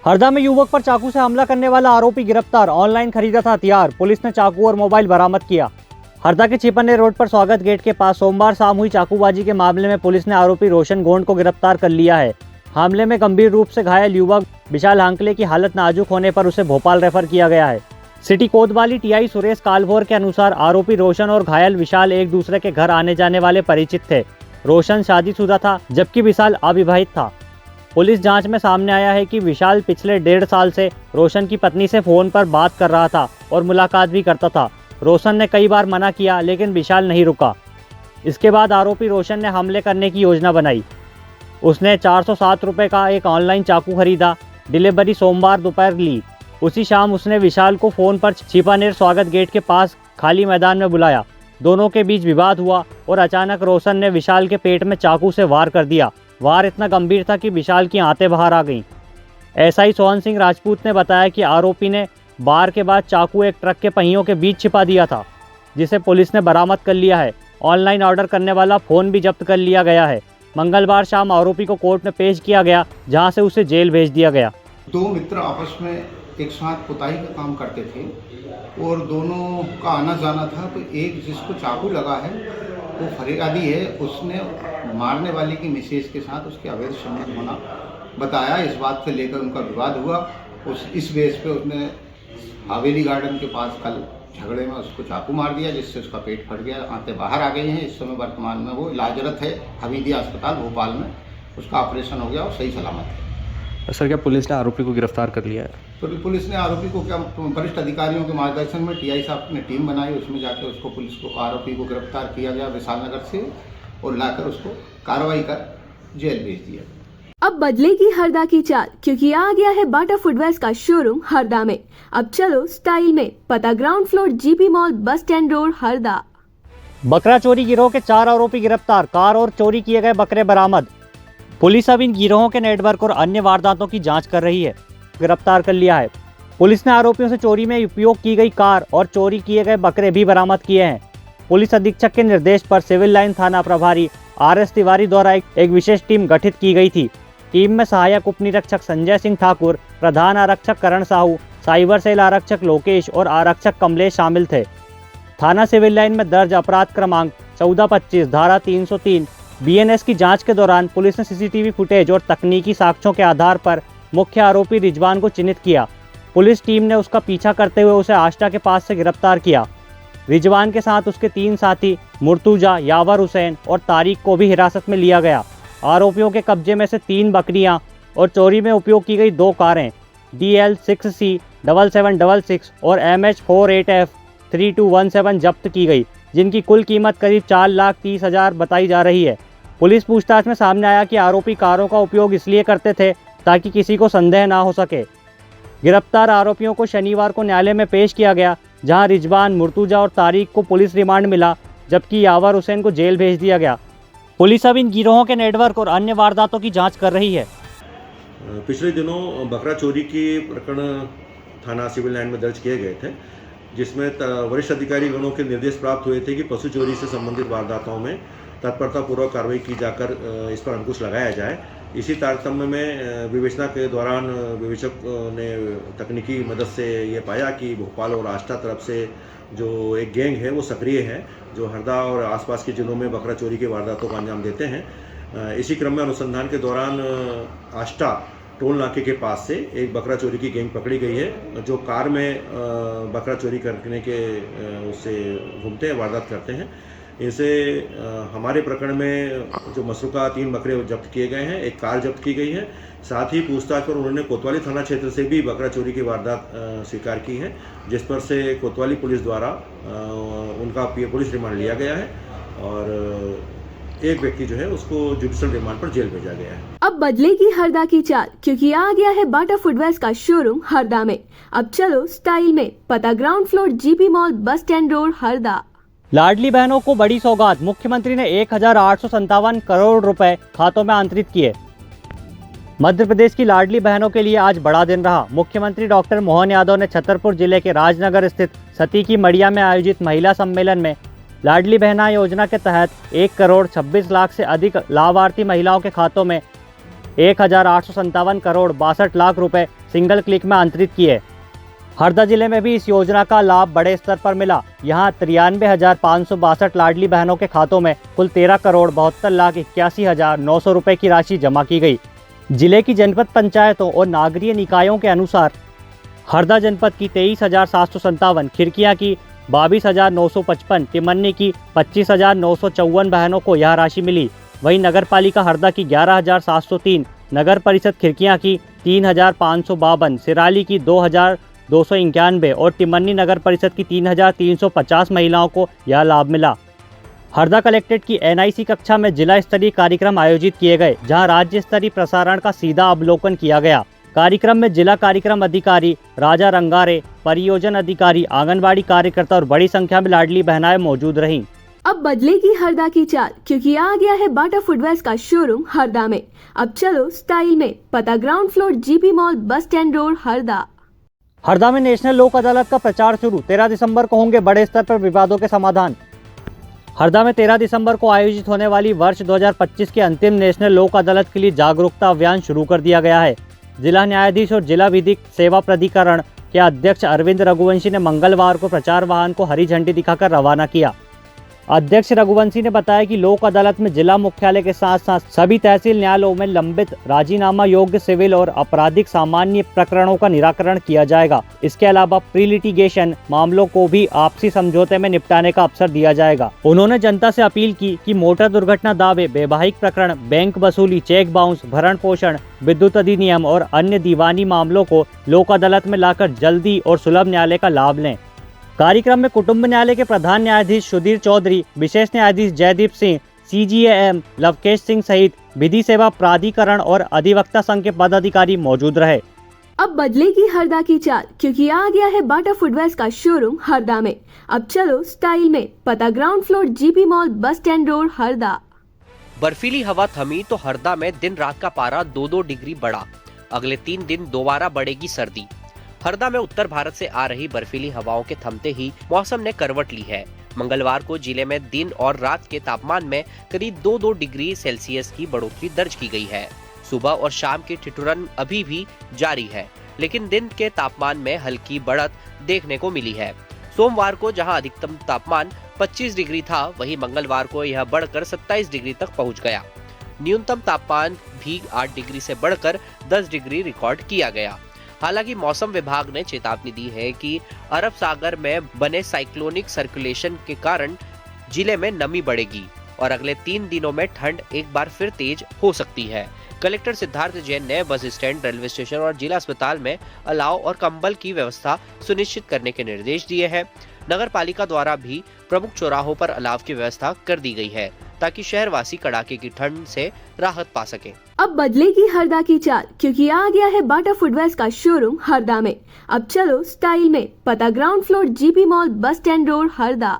हरदा में युवक पर चाकू से हमला करने वाला आरोपी गिरफ्तार। ऑनलाइन खरीदा था हथियार, पुलिस ने चाकू और मोबाइल बरामद किया। हरदा के छिपन्ने रोड पर स्वागत गेट के पास सोमवार शाम हुई चाकूबाजी के मामले में पुलिस ने आरोपी रोशन गोंड को गिरफ्तार कर लिया है। हमले में गंभीर रूप से घायल युवक विशाल हांकले की हालत नाजुक होने पर उसे भोपाल रेफर किया गया है। सिटी कोतवाली टीआई सुरेश कालभोर के अनुसार आरोपी रोशन और घायल विशाल एक दूसरे के घर आने जाने वाले परिचित थे। रोशन शादीशुदा था जबकि विशाल अविवाहित था। पुलिस जांच में सामने आया है कि विशाल पिछले 1.5 साल से रोशन की पत्नी से फोन पर बात कर रहा था और मुलाकात भी करता था। रोशन ने कई बार मना किया लेकिन विशाल नहीं रुका। इसके बाद आरोपी रोशन ने हमले करने की योजना बनाई। उसने 407 रुपये का एक ऑनलाइन चाकू खरीदा। डिलीवरी सोमवार दोपहर ली। उसी शाम उसने विशाल को फ़ोन पर छिपानेर स्वागत गेट के पास खाली मैदान में बुलाया। दोनों के बीच विवाद हुआ और अचानक रोशन ने विशाल के पेट में चाकू से वार कर दिया। वार इतना गंभीर था कि विशाल की आंतें बाहर आ गईं। एसआई सोहन सिंह राजपूत ने बताया कि आरोपी ने वार के बाद चाकू एक ट्रक के पहियों के बीच छिपा दिया था, जिसे पुलिस ने बरामद कर लिया है। ऑनलाइन ऑर्डर करने वाला फ़ोन भी जब्त कर लिया गया है। मंगलवार शाम आरोपी को कोर्ट में पेश किया गया, जहां से उसे जेल भेज दिया गया। दो मित्र आपस में एक साथ पुताई का काम करते थे और दोनों का आना जाना था। तो एक जिसको चाकू लगा है वो फरियादी है, उसने मारने वाले की मिसेज के साथ उसके अवैध संबंध होना बताया। इस बात से लेकर उनका विवाद हुआ। इस बेस पे उसने हवेली गार्डन के पास कल झगड़े में उसको चाकू मार दिया, जिससे उसका पेट फट गया, आंतें बाहर आ गई हैं। इस समय वर्तमान में वो इलाजरत है हमीदिया अस्पताल भोपाल में। उसका ऑपरेशन हो गया और सही सलामत है। सर, क्या पुलिस ने आरोपी को गिरफ्तार कर लिया है? तो पुलिस ने आरोपी को क्या वरिष्ठ अधिकारियों के मार्गदर्शन में टीआई साहब ने टीम बनाई, उसमें जाकर उसको पुलिस को आरोपी को गिरफ्तार किया गया विशाल नगर से और लाकर उसको कार्रवाई कर जेल भेज दिया। अब बदलेगी हरदा की चाल, क्योंकि आ गया है बाटा फुटवेयर्स का शोरूम हरदा में। अब चलो स्टाइल में। पता ground floor GP mall, bus stand road, Harda. बकरा चोरी गिरोह के 4 आरोपी गिरफ्तार। कार और चोरी किए गए बकरे बरामद। पुलिस अब इन गिरोहों के नेटवर्क और अन्य वारदातों की जांच कर रही है। गिरफ्तार कर लिया है। पुलिस ने आरोपियों से चोरी में उपयोग की गई कार और चोरी किए गए बकरे भी बरामद किए हैं। पुलिस अधीक्षक के निर्देश पर सिविल लाइन थाना प्रभारी आरएस तिवारी द्वारा एक विशेष टीम गठित की गई थी। टीम में सहायक उप निरीक्षक संजय सिंह ठाकुर, प्रधान आरक्षक करण साहू, साइबर सेल आरक्षक लोकेश और आरक्षक कमलेश शामिल थे। थाना सिविल लाइन में दर्ज अपराध क्रमांक 1425 धारा 303 बीएनएस की जांच के दौरान पुलिस ने सीसीटीवी फुटेज और तकनीकी साक्ष्यों के आधार पर मुख्य आरोपी रिजवान को चिन्हित किया। पुलिस टीम ने उसका पीछा करते हुए उसे आष्टा के पास से गिरफ्तार किया। रिजवान के साथ उसके 3 साथी मुर्तुजा, यावर हुसैन और तारिक को भी हिरासत में लिया गया। आरोपियों के कब्जे में से 3 बकरियां और चोरी में उपयोग की गई 2 कारें DL6C7766 और MH48F3217 जब्त की गई, जिनकी कुल कीमत करीब 4,30,000 बताई जा रही है। पुलिस पूछताछ में सामने आया कि आरोपी कारों का उपयोग इसलिए करते थे ताकि किसी को संदेह ना हो सके। गिरफ्तार आरोपियों को शनिवार को न्यायालय में पेश किया गया, जहां रिजवान, मुर्तुजा और तारिक को पुलिस रिमांड मिला, जबकि यावर हुसैन को जेल भेज दिया गया। पुलिस अब इन गिरोहों के नेटवर्क और अन्य वारदातों की जांच कर रही है। पिछले दिनों बकरा चोरी के प्रकरण थाना सिविल लाइन में दर्ज किए गए थे, जिसमें वरिष्ठ अधिकारी गणों के निर्देश प्राप्त हुए थे कि पशु चोरी से संबंधित वारदातों में तत्परतापूर्वक कार्रवाई की जाकर इस पर अंकुश लगाया जाए। इसी तारतम्य में विवेचना के दौरान विवेचक ने तकनीकी मदद से ये पाया कि भोपाल और आष्टा तरफ से जो एक गैंग है वो सक्रिय है, जो हरदा और आसपास के जिलों में बकरा चोरी के वारदातों को अंजाम देते हैं। इसी क्रम में अनुसंधान के दौरान आष्टा टोल नाके के पास से एक बकरा चोरी की गैंग पकड़ी गई है, जो कार में बकरा चोरी करने के उससे घूमते हैं, वारदात करते हैं। इनसे हमारे प्रकरण में जो मसरूका 3 बकरे जब्त किए गए हैं, एक कार जब्त की गई है। साथ ही पूछताछ पर उन्होंने कोतवाली थाना क्षेत्र से भी बकरा चोरी की वारदात स्वीकार की है, जिस पर से कोतवाली पुलिस द्वारा उनका पुलिस रिमांड लिया गया है और एक व्यक्ति जो है उसको जुडिशियल रिमांड पर जेल भेजा गया है। अब बदलेगी हरदा की चाल, क्योंकि आ गया है बाटा फुटवेयर्स का शोरूम हरदा में। अब चलो स्टाइल में। पता ground floor GP mall, bus stand road, Harda. लाडली बहनों को बड़ी सौगात। मुख्यमंत्री ने 1,857 करोड़ रुपए खातों में अंतरित किए। मध्य प्रदेश की लाडली बहनों के लिए आज बड़ा दिन रहा। मुख्यमंत्री डॉक्टर मोहन यादव ने छतरपुर जिले के राजनगर स्थित सती की मड़िया में आयोजित महिला सम्मेलन में लाडली बहना योजना के तहत 1,26,00,000 से अधिक लाभार्थी महिलाओं के खातों में 1,857 करोड़ 62 लाख रुपए सिंगल क्लिक में अंतरित किए। हरदा जिले में भी इस योजना का लाभ बड़े स्तर पर मिला। यहाँ 93,562 लाडली बहनों के खातों में कुल 13 करोड़ 72 लाख 81,900 रुपए की राशि जमा की गई। जिले की जनपद पंचायतों और नागरीय निकायों के अनुसार हरदा जनपद की 23,757, खिरकियाँ की 22,955, टिमन्नी की 25,954 बहनों को यह राशि मिली। वहीं नगर पालिका हरदा की 11,703, नगर परिषद खिरकियाँ की 3,552, सिराली की 2,291 और टिमन्नी नगर परिषद की 3,350 महिलाओं को यह लाभ मिला। हरदा कलेक्ट्रेट की NIC कक्षा में जिला स्तरीय कार्यक्रम आयोजित किए गए, जहां राज्य स्तरीय प्रसारण का सीधा अवलोकन किया गया। कार्यक्रम में जिला कार्यक्रम अधिकारी राजा रंगारे, परियोजना अधिकारी, आंगनबाड़ी कार्यकर्ता और बड़ी संख्या में लाडली बहनाएं मौजूद रहीं। अब बदलेगी हरदा की चाल, क्योंकि आ गया है बाटा फुटवेयर्स का शोरूम हरदा में। अब चलो स्टाइल में, पता ground floor GP mall bus stand road Harda. Harda में नेशनल लोक अदालत का प्रचार शुरू। 13 दिसंबर को होंगे बड़े स्तर पर विवादों के समाधान। हरदा में 13 दिसंबर को आयोजित होने वाली वर्ष 2025 की अंतिम नेशनल लोक अदालत के लिए जागरूकता अभियान शुरू कर दिया गया है। जिला न्यायाधीश और जिला विधिक सेवा प्राधिकरण के अध्यक्ष अरविंद रघुवंशी ने मंगलवार को प्रचार वाहन को हरी झंडी दिखाकर रवाना किया। अध्यक्ष रघुवंशी ने बताया कि लोक अदालत में जिला मुख्यालय के साथ साथ सभी तहसील न्यायालयों में लंबित राजीनामा योग्य सिविल और आपराधिक सामान्य प्रकरणों का निराकरण किया जाएगा। इसके अलावा प्री लिटिगेशन मामलों को भी आपसी समझौते में निपटाने का अवसर दिया जाएगा। उन्होंने जनता से अपील की कि मोटर दुर्घटना दावे, वैवाहिक प्रकरण, बैंक वसूली, चेक बाउंस, भरण पोषण, विद्युत अधिनियम और अन्य दीवानी मामलों को लोक अदालत में लाकर जल्दी और सुलभ न्यायालय का लाभ लें। कार्यक्रम में कुटुंब न्यायालय के प्रधान न्यायाधीश सुधीर चौधरी, विशेष न्यायाधीश जयदीप सिंह, CGAM लवकेश सिंह सहित विधि सेवा प्राधिकरण और अधिवक्ता संघ के पदाधिकारी मौजूद रहे। अब बदलेगी हरदा की चाल, क्योंकि आ गया है बाटा फुटवेयर्स का शोरूम हरदा में। अब चलो स्टाइल में, पता ground floor GP mall bus stand road Harda. बर्फीली हवा थमी तो हरदा में दिन रात का पारा 2-2 डिग्री बढ़ा। अगले 3 दिन दोबारा बढ़ेगी सर्दी। हरदा में उत्तर भारत से आ रही बर्फीली हवाओं के थमते ही मौसम ने करवट ली है। मंगलवार को जिले में दिन और रात के तापमान में करीब 2-2 डिग्री सेल्सियस की बढ़ोतरी दर्ज की गई है। सुबह और शाम की ठिठुरन अभी भी जारी है, लेकिन दिन के तापमान में हल्की बढ़त देखने को मिली है। सोमवार को जहां अधिकतम तापमान 25 डिग्री था, वहीं मंगलवार को यह बढ़कर 27 डिग्री तक पहुंच गया। न्यूनतम तापमान भी 8 डिग्री से बढ़कर 10 डिग्री रिकॉर्ड किया गया। हालांकि मौसम विभाग ने चेतावनी दी है कि अरब सागर में बने साइक्लोनिक सर्कुलेशन के कारण जिले में नमी बढ़ेगी और अगले 3 दिनों में ठंड एक बार फिर तेज हो सकती है। कलेक्टर सिद्धार्थ जैन ने बस स्टैंड, रेलवे स्टेशन और जिला अस्पताल में अलाव और कंबल की व्यवस्था सुनिश्चित करने के निर्देश दिए हैं। नगर पालिका द्वारा भी प्रमुख चौराहों पर अलाव की व्यवस्था कर दी गई है, ताकि शहरवासी कड़ाके की ठंड से राहत पा सके। अब बदलेगी हरदा की चाल, क्योंकि आ गया है बाटा फुटवेयर्स का शोरूम हरदा में। अब चलो स्टाइल में, पता ground floor GP mall bus stand road Harda.